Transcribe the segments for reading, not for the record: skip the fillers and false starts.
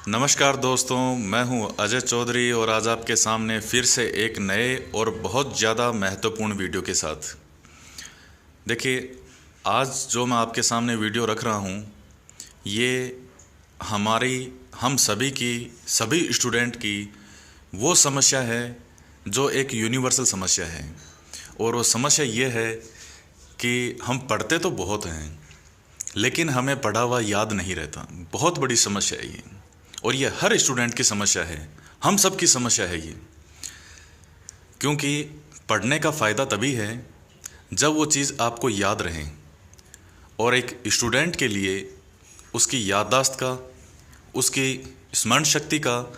नमस्कार दोस्तों, मैं हूं अजय चौधरी और आज आपके सामने फिर से एक नए और बहुत ज़्यादा महत्वपूर्ण वीडियो के साथ। देखिए, आज जो मैं आपके सामने वीडियो रख रहा हूं, ये हम सभी स्टूडेंट की वो समस्या है जो एक यूनिवर्सल समस्या है। और वो समस्या ये है कि हम पढ़ते तो बहुत हैं, लेकिन हमें पढ़ा हुआ याद नहीं रहता। बहुत बड़ी समस्या है ये, और ये हर स्टूडेंट की समस्या है, हम सब की समस्या है ये। क्योंकि पढ़ने का फ़ायदा तभी है जब वो चीज़ आपको याद रहे। और एक स्टूडेंट के लिए उसकी याददाश्त का, उसकी स्मरण शक्ति का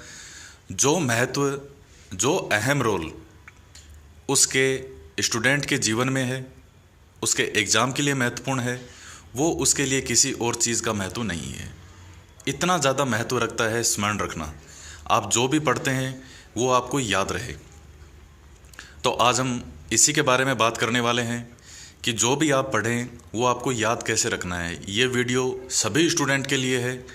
जो महत्व, जो अहम रोल उसके स्टूडेंट के जीवन में है, उसके एग्ज़ाम के लिए महत्वपूर्ण है, वो उसके लिए किसी और चीज़ का महत्व नहीं है। इतना ज़्यादा महत्व रखता है स्मरण रखना। आप जो भी पढ़ते हैं वो आपको याद रहे। तो आज हम इसी के बारे में बात करने वाले हैं कि जो भी आप पढ़ें वो आपको याद कैसे रखना है। ये वीडियो सभी स्टूडेंट के लिए है,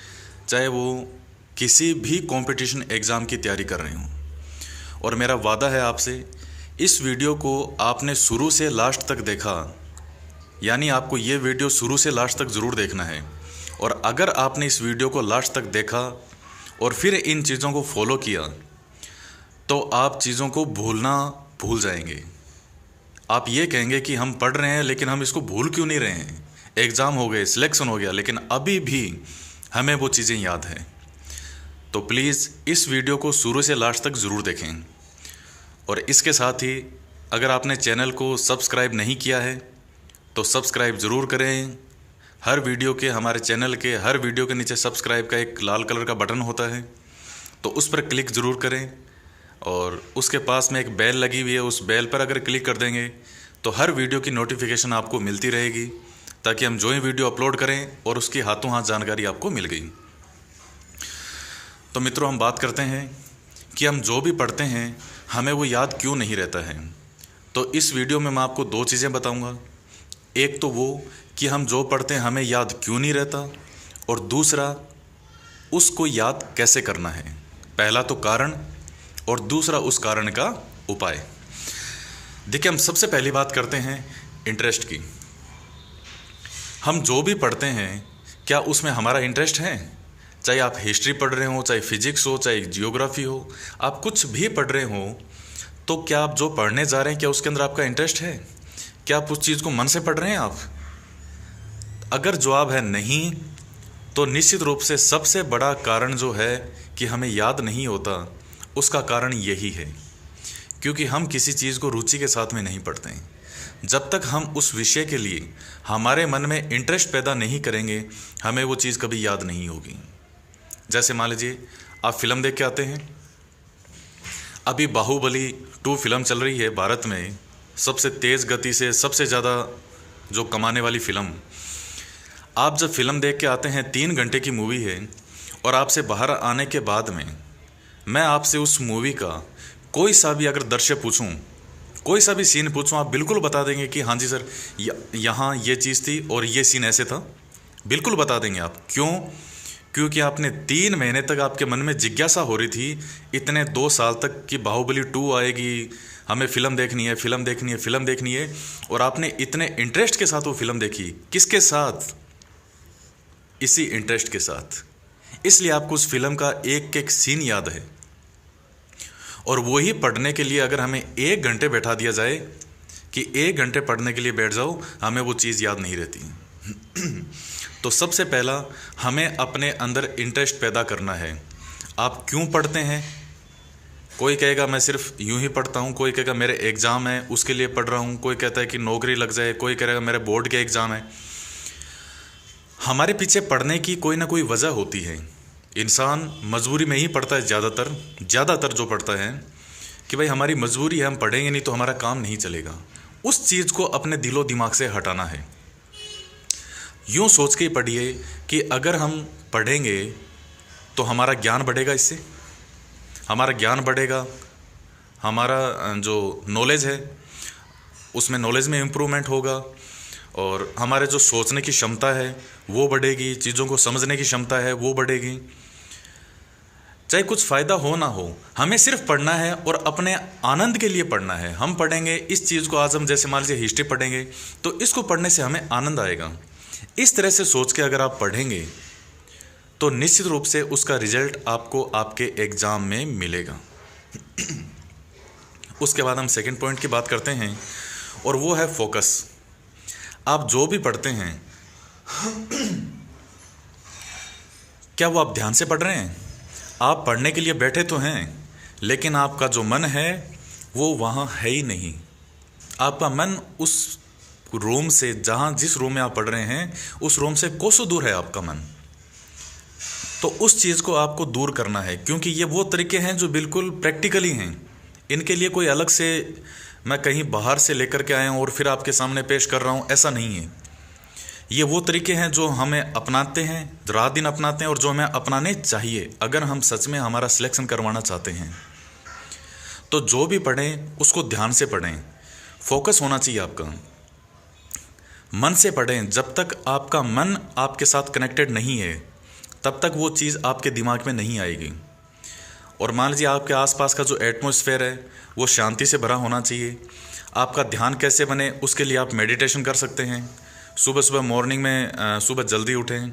चाहे वो किसी भी कंपटीशन एग्ज़ाम की तैयारी कर रहे हों। और मेरा वादा है आपसे, इस वीडियो को आपने शुरू से लास्ट तक देखा, यानी आपको ये वीडियो शुरू से लास्ट तक ज़रूर देखना है। और अगर आपने इस वीडियो को लास्ट तक देखा और फिर इन चीज़ों को फॉलो किया, तो आप चीज़ों को भूलना भूल जाएंगे। आप ये कहेंगे कि हम पढ़ रहे हैं लेकिन हम इसको भूल क्यों नहीं रहे हैं। एग्ज़ाम हो गए, सिलेक्शन हो गया, लेकिन अभी भी हमें वो चीज़ें याद हैं। तो प्लीज़ इस वीडियो को शुरू से लास्ट तक ज़रूर देखें। और इसके साथ ही अगर आपने चैनल को सब्सक्राइब नहीं किया है तो सब्सक्राइब ज़रूर करें। हर वीडियो के, हमारे चैनल के हर वीडियो के नीचे सब्सक्राइब का एक लाल कलर का बटन होता है, तो उस पर क्लिक ज़रूर करें। और उसके पास में एक बेल लगी हुई है, उस बेल पर अगर क्लिक कर देंगे तो हर वीडियो की नोटिफिकेशन आपको मिलती रहेगी, ताकि हम जो ही वीडियो अपलोड करें और उसकी हाथों हाथ जानकारी आपको मिल गई। तो मित्रों, हम बात करते हैं कि हम जो भी पढ़ते हैं हमें वो याद क्यों नहीं रहता है। तो इस वीडियो में मैं आपको दो चीज़ें बताऊँगा। एक तो वो कि हम जो पढ़ते हैं हमें याद क्यों नहीं रहता, और दूसरा उसको याद कैसे करना है। पहला तो कारण, और दूसरा उस कारण का उपाय। देखिए, हम सबसे पहली बात करते हैं इंटरेस्ट की। हम जो भी पढ़ते हैं क्या उसमें हमारा इंटरेस्ट है? चाहे आप हिस्ट्री पढ़ रहे हो, चाहे फिजिक्स हो, चाहे जियोग्राफी हो, आप कुछ भी पढ़ रहे हो, तो क्या आप जो पढ़ने जा रहे हैं क्या उसके अंदर आपका इंटरेस्ट है? क्या आप उस चीज़ को मन से पढ़ रहे हैं आप? अगर जवाब है नहीं, तो निश्चित रूप से सबसे बड़ा कारण जो है कि हमें याद नहीं होता, उसका कारण यही है क्योंकि हम किसी चीज़ को रुचि के साथ में नहीं पढ़ते हैं। जब तक हम उस विषय के लिए हमारे मन में इंटरेस्ट पैदा नहीं करेंगे, हमें वो चीज़ कभी याद नहीं होगी। जैसे मान लीजिए आप फिल्म देख के आते हैं, अभी बाहुबली 2 फिल्म चल रही है भारत में, सबसे तेज़ गति से सबसे ज़्यादा जो कमाने वाली फिल्म। आप जब फिल्म देख के आते हैं, 3 घंटे की मूवी है, और आपसे बाहर आने के बाद में मैं आपसे उस मूवी का कोई सा भी अगर दृश्य पूछूं, कोई सा भी सीन पूछूं, आप बिल्कुल बता देंगे कि हाँ जी सर, यहाँ ये चीज़ थी और ये सीन ऐसे था। बिल्कुल बता देंगे आप। क्यों? क्योंकि आपने 3 महीने तक आपके मन में जिज्ञासा हो रही थी, इतने 2 साल तक कि बाहुबली 2 आएगी, हमें फ़िल्म देखनी है, फ़िल्म देखनी है, फ़िल्म देखनी है। और आपने इतने इंटरेस्ट के साथ वो फिल्म देखी। किसके साथ? इसी इंटरेस्ट के साथ। इसलिए आपको उस फिल्म का एक एक सीन याद है। और वही पढ़ने के लिए अगर हमें 1 घंटे बैठा दिया जाए कि 1 घंटे पढ़ने के लिए बैठ जाओ, हमें वो चीज़ याद नहीं रहती। तो सबसे पहला हमें अपने अंदर इंटरेस्ट पैदा करना है। आप क्यों पढ़ते हैं? कोई कहेगा मैं सिर्फ यूं ही पढ़ता हूं, कोई कहेगा मेरे एग्ज़ाम है उसके लिए पढ़ रहा हूं, कोई कहता है कि नौकरी लग जाए, कोई कहेगा मेरे बोर्ड के एग्ज़ाम है। हमारे पीछे पढ़ने की कोई ना कोई वजह होती है। इंसान मजबूरी में ही पढ़ता है ज़्यादातर जो पढ़ता है कि भाई हमारी मजबूरी है, हम पढ़ेंगे नहीं तो हमारा काम नहीं चलेगा। उस चीज़ को अपने दिलो दिमाग से हटाना है। यूँ सोच के ही पढ़िए कि अगर हम पढ़ेंगे तो हमारा ज्ञान बढ़ेगा, इससे हमारा ज्ञान बढ़ेगा, हमारा जो नॉलेज है उसमें नॉलेज में इम्प्रूवमेंट होगा, और हमारे जो सोचने की क्षमता है वो बढ़ेगी, चीज़ों को समझने की क्षमता है वो बढ़ेगी। चाहे कुछ फ़ायदा हो ना हो, हमें सिर्फ पढ़ना है और अपने आनंद के लिए पढ़ना है। हम पढ़ेंगे इस चीज़ को, आज हम जैसे मान लीजिए हिस्ट्री पढ़ेंगे तो इसको पढ़ने से हमें आनंद आएगा। इस तरह से सोच के अगर आप पढ़ेंगे तो निश्चित रूप से उसका रिजल्ट आपको आपके एग्ज़ाम में मिलेगा। उसके बाद हम सेकंड पॉइंट की बात करते हैं और वो है फोकस। आप जो भी पढ़ते हैं क्या वो आप ध्यान से पढ़ रहे हैं? आप पढ़ने के लिए बैठे तो हैं, लेकिन आपका जो मन है वो वहाँ है ही नहीं। आपका मन उस रूम से, जहाँ जिस रूम में आप पढ़ रहे हैं उस रूम से कोसों दूर है आपका मन। तो उस चीज़ को आपको दूर करना है, क्योंकि ये वो तरीके हैं जो बिल्कुल प्रैक्टिकली हैं। इनके लिए कोई अलग से मैं कहीं बाहर से लेकर के आया हूँ और फिर आपके सामने पेश कर रहा हूँ, ऐसा नहीं है। ये वो तरीके हैं जो हमें अपनाते हैं, रात दिन अपनाते हैं और जो हमें अपनाने चाहिए अगर हम सच में हमारा सिलेक्शन करवाना चाहते हैं। तो जो भी पढ़ें उसको ध्यान से पढ़ें, फोकस होना चाहिए आपका। मन से पढ़ें। जब तक आपका मन आपके साथ कनेक्टेड नहीं है तब तक वो चीज़ आपके दिमाग में नहीं आएगी। और मान लीजिए आपके आसपास का जो एटमॉस्फेयर है वो शांति से भरा होना चाहिए। आपका ध्यान कैसे बने उसके लिए आप मेडिटेशन कर सकते हैं। सुबह सुबह मॉर्निंग में सुबह जल्दी उठें,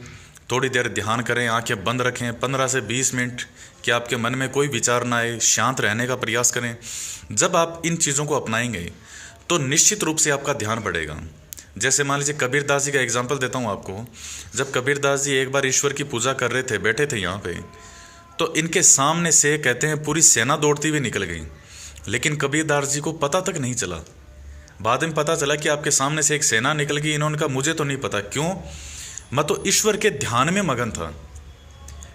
थोड़ी देर ध्यान करें, आंखें बंद रखें 15 से 20 मिनट, कि आपके मन में कोई विचार ना आए, शांत रहने का प्रयास करें। जब आप इन चीज़ों को अपनाएंगे तो निश्चित रूप से आपका ध्यान बढ़ेगा। जैसे मान लीजिए कबीरदास जी का एग्जाम्पल देता हूँ आपको। जब कबीरदास जी एक बार ईश्वर की पूजा कर रहे थे, बैठे थे यहाँ पे, तो इनके सामने से कहते हैं पूरी सेना दौड़ती हुई निकल गई, लेकिन कबीरदास जी को पता तक नहीं चला। बाद में पता चला कि आपके सामने से एक सेना निकल गई। इन्होंने कहा मुझे तो नहीं पता, क्यों? मैं तो ईश्वर के ध्यान में मगन था।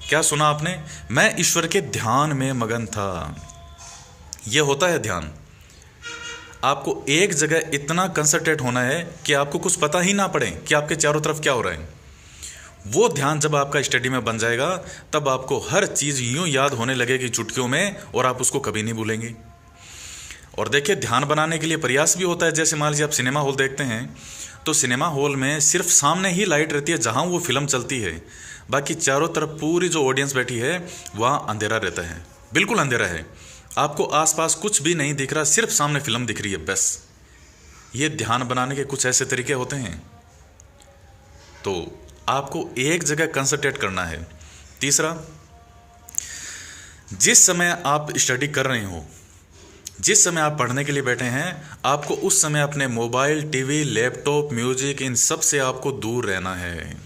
क्या सुना आपने? मैं ईश्वर के ध्यान में मगन था। यह होता है ध्यान। आपको एक जगह इतना कंसंट्रेट होना है कि आपको कुछ पता ही ना पड़े कि आपके चारों तरफ क्या हो रहा है। वो ध्यान जब आपका स्टडी में बन जाएगा तब आपको हर चीज़ यूं याद होने लगेगी चुटकियों में, और आप उसको कभी नहीं भूलेंगे। और देखिए, ध्यान बनाने के लिए प्रयास भी होता है। जैसे मान लीजिए आप सिनेमा हॉल देखते हैं तो सिनेमा हॉल में सिर्फ सामने ही लाइट रहती है जहाँ वो फिल्म चलती है, बाकी चारों तरफ पूरी जो ऑडियंस बैठी है वहाँ अंधेरा रहता है, बिल्कुल अंधेरा है। आपको आसपास कुछ भी नहीं दिख रहा, सिर्फ सामने फिल्म दिख रही है बस। ये ध्यान बनाने के कुछ ऐसे तरीके होते हैं। तो आपको एक जगह कंसंट्रेट करना है। तीसरा, जिस समय आप स्टडी कर रहे हो, जिस समय आप पढ़ने के लिए बैठे हैं, आपको उस समय अपने मोबाइल, टीवी, लैपटॉप, म्यूजिक, इन सब से आपको दूर रहना है।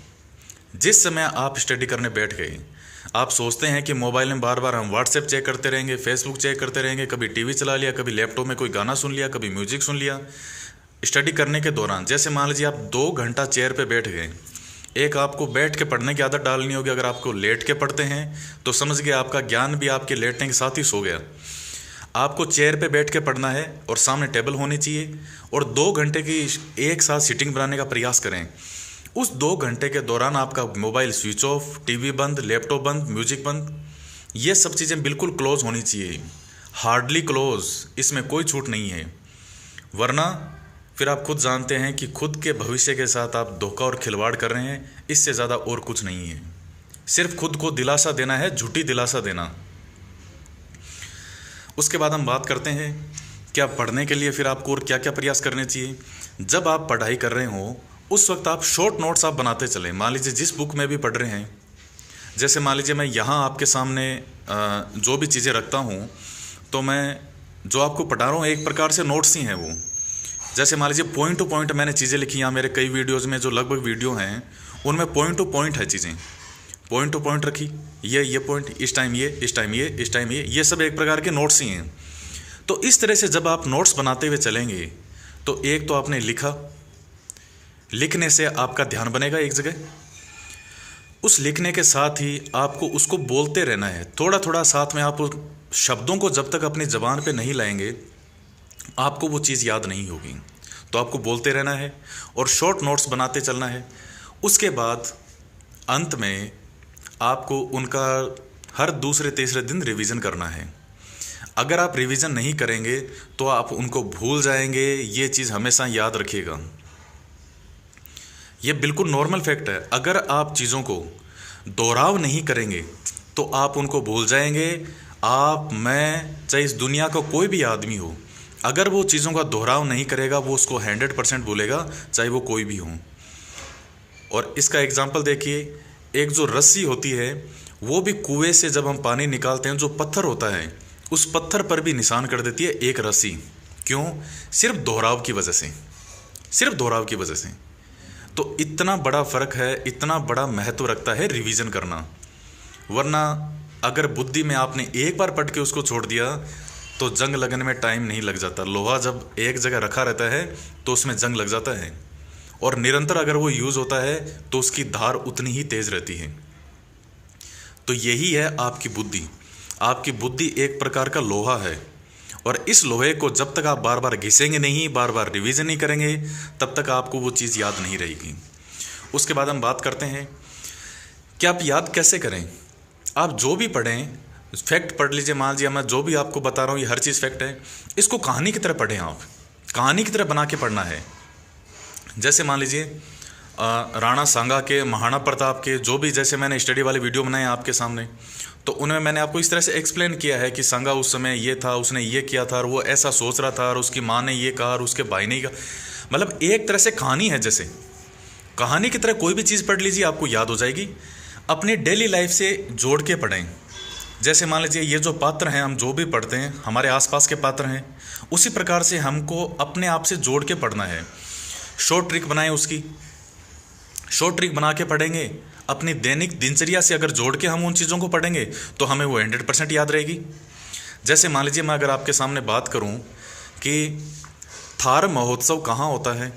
जिस समय आप स्टडी करने बैठ गए, आप सोचते हैं कि मोबाइल में बार बार हम व्हाट्सएप चेक करते रहेंगे, फेसबुक चेक करते रहेंगे, कभी टीवी चला लिया, कभी लैपटॉप में कोई गाना सुन लिया, कभी म्यूजिक सुन लिया। स्टडी करने के दौरान जैसे मान लीजिए आप 2 घंटा चेयर पे बैठ गए, एक आपको बैठ के पढ़ने की आदत डालनी होगी। अगर आपको लेट के पढ़ते हैं तो समझ गए आपका ज्ञान भी आपके लेटने के साथ ही सो गया। आपको चेयर पे बैठ के पढ़ना है और सामने टेबल होनी चाहिए, और 2 घंटे की एक साथ सिटिंग बनाने का प्रयास करें। उस 2 घंटे के दौरान आपका मोबाइल स्विच ऑफ, टीवी बंद, लैपटॉप बंद, म्यूजिक बंद, ये सब चीज़ें बिल्कुल क्लोज होनी चाहिए, हार्डली क्लोज, इसमें कोई छूट नहीं है। वरना फिर आप खुद जानते हैं कि खुद के भविष्य के साथ आप धोखा और खिलवाड़ कर रहे हैं। इससे ज़्यादा और कुछ नहीं है। सिर्फ खुद को दिलासा देना है, झूठी दिलासा देना। उसके बाद हम बात करते हैं कि आप पढ़ने के लिए फिर आपको और क्या क्या प्रयास करने चाहिए। जब आप पढ़ाई कर रहे हो उस वक्त आप शॉर्ट नोट्स आप बनाते चलें। मान लीजिए जिस बुक में भी पढ़ रहे हैं, जैसे मान लीजिए मैं यहाँ आपके सामने जो भी चीज़ें रखता हूँ, तो मैं जो आपको पढ़ा रहा हूँ एक प्रकार से नोट्स ही हैं वो। जैसे मान लीजिए पॉइंट टू पॉइंट मैंने चीज़ें लिखी। यहाँ मेरे कई वीडियोज़ में जो लगभग वीडियो हैं उनमें पॉइंट टू पॉइंट है चीज़ें, पॉइंट टू पॉइंट रखी। ये पॉइंट, इस टाइम ये, इस टाइम ये, इस टाइम ये सब एक प्रकार के नोट्स ही हैं। तो इस तरह से जब आप नोट्स बनाते हुए चलेंगे तो एक तो आपने लिखा, लिखने से आपका ध्यान बनेगा एक जगह। उस लिखने के साथ ही आपको उसको बोलते रहना है थोड़ा थोड़ा, साथ में आप उस शब्दों को जब तक अपनी ज़बान पे नहीं लाएंगे आपको वो चीज़ याद नहीं होगी। तो आपको बोलते रहना है और शॉर्ट नोट्स बनाते चलना है। उसके बाद अंत में आपको उनका हर दूसरे तीसरे दिन रिवीजन करना है। अगर आप रिवीजन नहीं करेंगे तो आप उनको भूल जाएंगे। ये चीज़ हमेशा याद रखिएगा, ये बिल्कुल नॉर्मल फैक्ट है। अगर आप चीज़ों को दोहराव नहीं करेंगे तो आप उनको भूल जाएंगे। आप, मैं, चाहे इस दुनिया का कोई भी आदमी हो, अगर वो चीज़ों का दोहराव नहीं करेगा वो उसको 100% भूलेगा, चाहे वो कोई भी हो। और इसका एग्जाम्पल देखिए, एक जो रस्सी होती है वो भी कुएं से जब हम पानी निकालते हैं, जो पत्थर होता है उस पत्थर पर भी निशान कर देती है एक रस्सी। क्यों? सिर्फ दोहराव की वजह से, सिर्फ दोहराव की वजह से। तो इतना बड़ा फ़र्क है, इतना बड़ा महत्व रखता है रिवीजन करना। वरना अगर बुद्धि में आपने एक बार पढ़ के उसको छोड़ दिया तो जंग लगने में टाइम नहीं लग जाता। लोहा जब एक जगह रखा रहता है तो उसमें जंग लग जाता है, और निरंतर अगर वो यूज़ होता है तो उसकी धार उतनी ही तेज रहती है। तो यही है आपकी बुद्धि। आपकी बुद्धि एक प्रकार का लोहा है, और इस लोहे को जब तक आप बार बार घिसेंगे नहीं, बार बार रिवीजन नहीं करेंगे, तब तक आपको वो चीज़ याद नहीं रहेगी। उसके बाद हम बात करते हैं कि आप याद कैसे करें। आप जो भी पढ़ें, फैक्ट पढ़ लीजिए, मान लीजिए मैं जो भी आपको बता रहा हूँ ये हर चीज़ फैक्ट है, इसको कहानी की तरह पढ़ें। आप कहानी की तरह बना के पढ़ना है। जैसे मान लीजिए राणा सांगा के, महाराणा प्रताप के, जो भी, जैसे मैंने स्टडी वाले वीडियो बनाए आपके सामने, तो उनमें मैंने आपको इस तरह से एक्सप्लेन किया है कि सांगा उस समय ये था, उसने ये किया था, और वो ऐसा सोच रहा था, और उसकी माँ ने ये कहा और उसके भाई ने कहा। मतलब एक तरह से कहानी है। जैसे कहानी की तरह कोई भी चीज़ पढ़ लीजिए, आपको याद हो जाएगी। अपनी डेली लाइफ से जोड़ के पढ़ें। जैसे मान लीजिए ये जो पात्र हैं, हम जो भी पढ़ते हैं हमारे आसपास के पात्र हैं, उसी प्रकार से हमको अपने आप से जोड़ के पढ़ना है। शॉर्ट ट्रिक बनाएं, उसकी शॉर्ट ट्रिक बना के पढ़ेंगे। अपनी दैनिक दिनचर्या से अगर जोड़ के हम उन चीज़ों को पढ़ेंगे तो हमें वो 100% याद रहेगी। जैसे मान लीजिए मैं अगर आपके सामने बात करूं कि थार महोत्सव कहाँ होता है,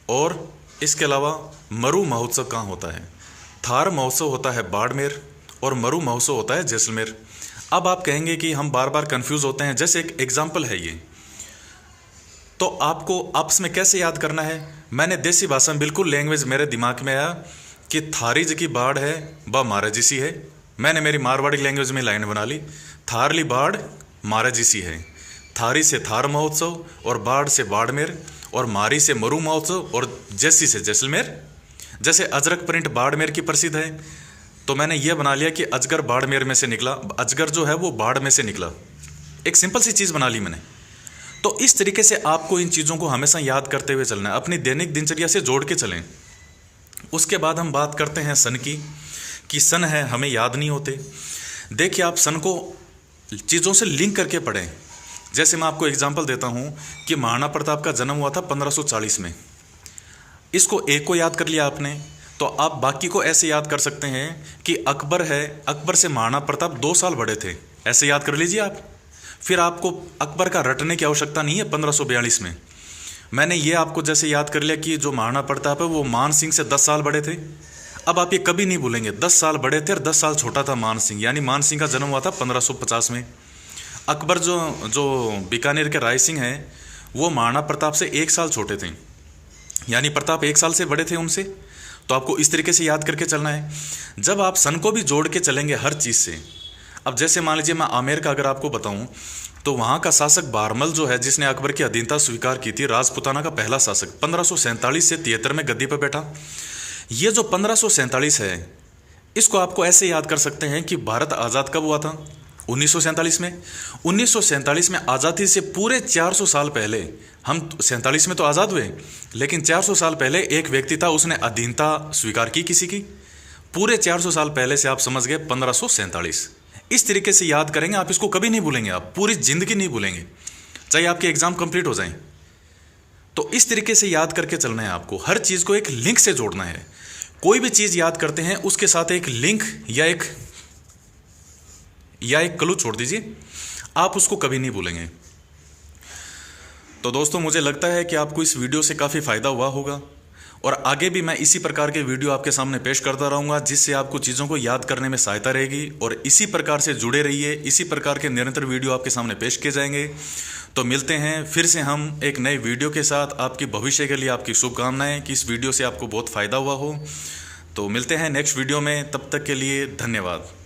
और इसके अलावा मरु महोत्सव कहाँ होता है। थार महोत्सव होता है बाड़मेर और मरु महोत्सव होता है जैसलमेर। अब आप कहेंगे कि हम बार बार कंफ्यूज होते हैं, जैसे एक एग्जाम्पल है ये, तो आपको आपस में कैसे याद करना है। मैंने देसी भाषा में बिल्कुल लैंग्वेज मेरे दिमाग में आया कि थारी जी की बाढ़ है ब महाराज जी सी है। मैंने मेरी मारवाड़ी लैंग्वेज में लाइन बना ली, थारली बाढ़ महाराज जी सी है। थारी से थार महोत्सव, और बाढ़ से बाड़मेर, और मारी से मरु महोत्सव, और जैसी से जैसलमेर। जैसे अजरक प्रिंट बाड़मेर की प्रसिद्ध है, तो मैंने ये बना लिया कि अजगर बाड़मेर में से निकला, अजगर जो है वो बाढ़ में से निकला। एक सिंपल सी चीज़ बना ली मैंने। तो इस तरीके से आपको इन चीज़ों को हमेशा याद करते हुए चलना है, अपनी दैनिक दिनचर्या से जोड़ के चलें। उसके बाद हम बात करते हैं सन की, कि सन है हमें याद नहीं होते। देखिए आप सन को चीज़ों से लिंक करके पढ़ें। जैसे मैं आपको एग्जांपल देता हूँ कि महाराणा प्रताप का जन्म हुआ था 1540 में। इसको एक को याद कर लिया आपने, तो आप बाकी को ऐसे याद कर सकते हैं कि अकबर है, अकबर से महाराणा प्रताप 2 साल बड़े थे, ऐसे याद कर लीजिए आप। फिर आपको अकबर का रटने की आवश्यकता नहीं है 1542 में। मैंने ये आपको जैसे याद कर लिया कि जो महाराणा प्रताप है वो मान सिंह से 10 साल बड़े थे। अब आप ये कभी नहीं भूलेंगे, 10 साल बड़े थे और 10 साल छोटा था मान सिंह, यानी मान सिंह का जन्म हुआ था 1550 में। अकबर जो बीकानेर के राय सिंह हैं वो महाराणा प्रताप से 1 साल छोटे थे, यानी प्रताप 1 साल से बड़े थे उनसे। तो आपको इस तरीके से याद करके चलना है। जब आप सन को भी जोड़ के चलेंगे हर चीज़ से। अब जैसे मान लीजिए मैं आमेर का अगर आपको बताऊं, तो वहाँ का शासक बारमल जो है, जिसने अकबर की अधीनता स्वीकार की थी, राजपुताना का पहला शासक, 1547 से 73 में गद्दी पर बैठा। ये जो 1547 है, इसको आपको ऐसे याद कर सकते हैं कि भारत आज़ाद कब हुआ था? 1947 में। 1947 में आज़ादी से पूरे 400 साल पहले, हम 47 में तो आज़ाद हुए, लेकिन 400 साल पहले एक व्यक्ति था, उसने अधीनता स्वीकार की किसी की। पूरे 400 साल पहले से आप समझ गए 1547। इस तरीके से याद करेंगे आप, इसको कभी नहीं भूलेंगे, आप पूरी जिंदगी नहीं भूलेंगे, चाहे आपके एग्जाम कंप्लीट हो जाएं। तो इस तरीके से याद करके चलना है आपको। हर चीज़ को एक लिंक से जोड़ना है। कोई भी चीज़ याद करते हैं उसके साथ एक लिंक या एक क्लू छोड़ दीजिए, आप उसको कभी नहीं भूलेंगे। तो दोस्तों, मुझे लगता है कि आपको इस वीडियो से काफ़ी फ़ायदा हुआ होगा, और आगे भी मैं इसी प्रकार के वीडियो आपके सामने पेश करता रहूँगा, जिससे आपको चीज़ों को याद करने में सहायता रहेगी। और इसी प्रकार से जुड़े रहिए, इसी प्रकार के निरंतर वीडियो आपके सामने पेश किए जाएंगे। तो मिलते हैं फिर से हम एक नए वीडियो के साथ। आपकी भविष्य के लिए आपकी शुभकामनाएं कि इस वीडियो से आपको बहुत फ़ायदा हुआ हो। तो मिलते हैं नेक्स्ट वीडियो में, तब तक के लिए धन्यवाद।